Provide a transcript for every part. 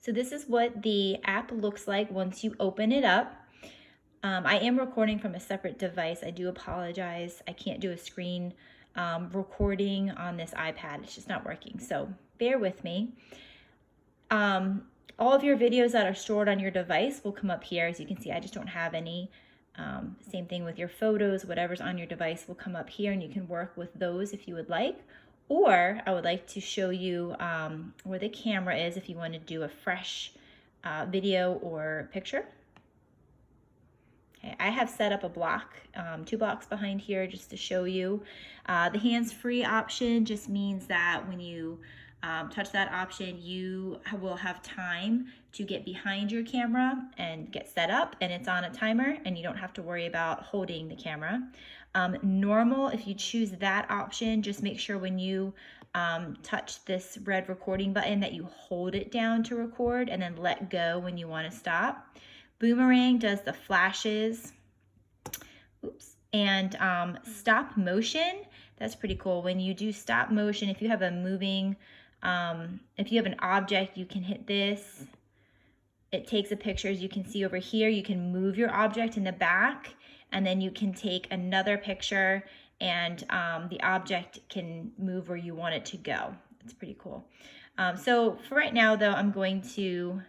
So this is what the app looks like once you open it up. I am recording from a separate device. I do apologize. I can't do a screen recording on this iPad. It's just not working. So bear with me. All of your videos that are stored on your device will come up here. As you can see, I just don't have any. Same thing with your photos, whatever's on your device will come up here, and you can work with those if you would like. Or I would like to show you where the camera is if you want to do a fresh video or picture. Okay, I have set up a block, 2 blocks behind here just to show you. The hands-free option just means that when you touch that option, you will have time to get behind your camera and get set up, and it's on a timer and you don't have to worry about holding the camera. Normal, if you choose that option, just make sure when you touch this red recording button that you hold it down to record and then let go when you want to stop. Boomerang does the flashes. Oops. And stop motion, that's pretty cool. When you do stop motion, if you have a moving, if you have an object, you can hit this. It takes a picture. As you can see over here, you can move your object in the back, and then you can take another picture, and the object can move where you want it to go. It's pretty cool. So for right now, though, I'm going to,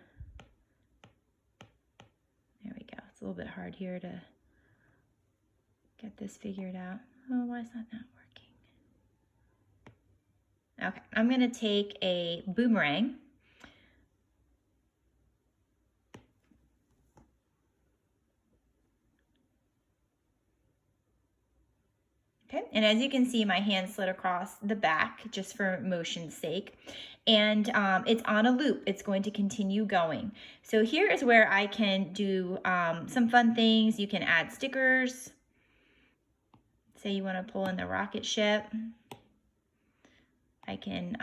there we go. It's a little bit hard here to get this figured out. Oh, why is that not working? Okay, I'm going to take a boomerang. Okay, and as you can see, my hand slid across the back just for motion's sake. And it's on a loop. It's going to continue going. So here is where I can do some fun things. You can add stickers. Say you want to pull in the rocket ship. I can,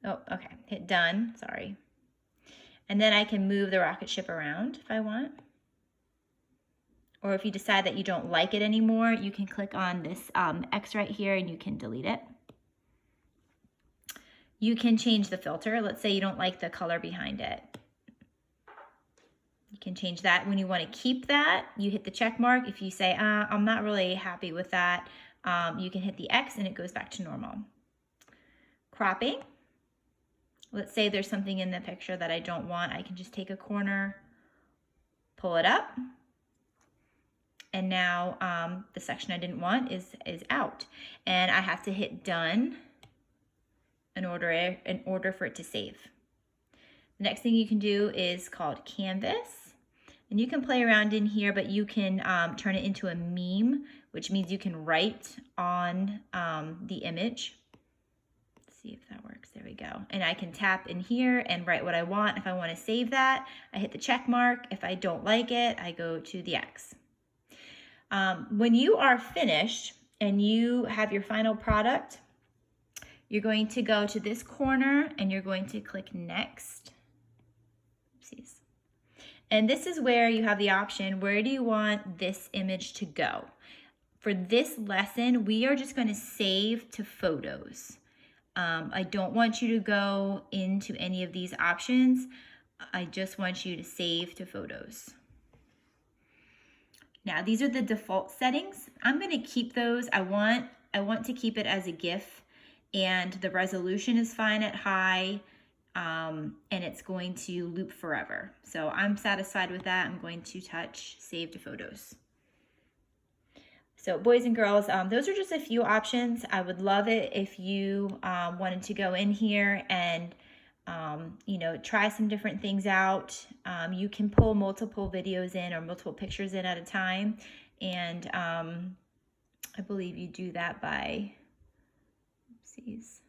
oh, okay, hit done, sorry. And then I can move the rocket ship around if I want. Or if you decide that you don't like it anymore, you can click on this X right here and you can delete it. You can change the filter. Let's say you don't like the color behind it. You can change that. When you want to keep that, you hit the check mark. If you say, I'm not really happy with that, you can hit the X and it goes back to normal. Cropping. Let's say there's something in the picture that I don't want. I can just take a corner, pull it up, and now the section I didn't want is out. And I have to hit done in order for it to save. The next thing you can do is called Canvas. And you can play around in here, but you can turn it into a meme, which means you can write on the image. Let's see if that works. There we go. And I can tap in here and write what I want. If I want to save that, I hit the check mark. If I don't like it, I go to the X. When you are finished and you have your final product, you're going to go to this corner and you're going to click next. Oopsies. And this is where you have the option, where do you want this image to go? For this lesson, we are just going to save to photos. I don't want you to go into any of these options. I just want you to save to photos. Now, these are the default settings. I'm going to keep those. I want to keep it as a GIF, and the resolution is fine at high, and it's going to loop forever. So I'm satisfied with that. I'm going to touch Save to Photos. So boys and girls, those are just a few options. I would love it if you wanted to go in here and you know, try some different things out. You can pull multiple videos in or multiple pictures in at a time. And I believe you do that by, oopsies.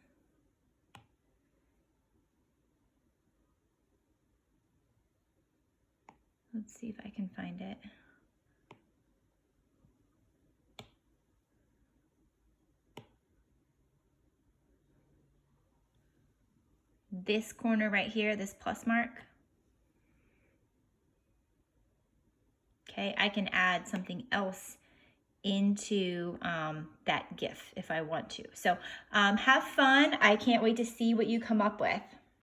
Let's see if I can find it. This corner right here, this plus mark. Okay, I can add something else into that GIF if I want to. So have fun. I can't wait to see what you come up with.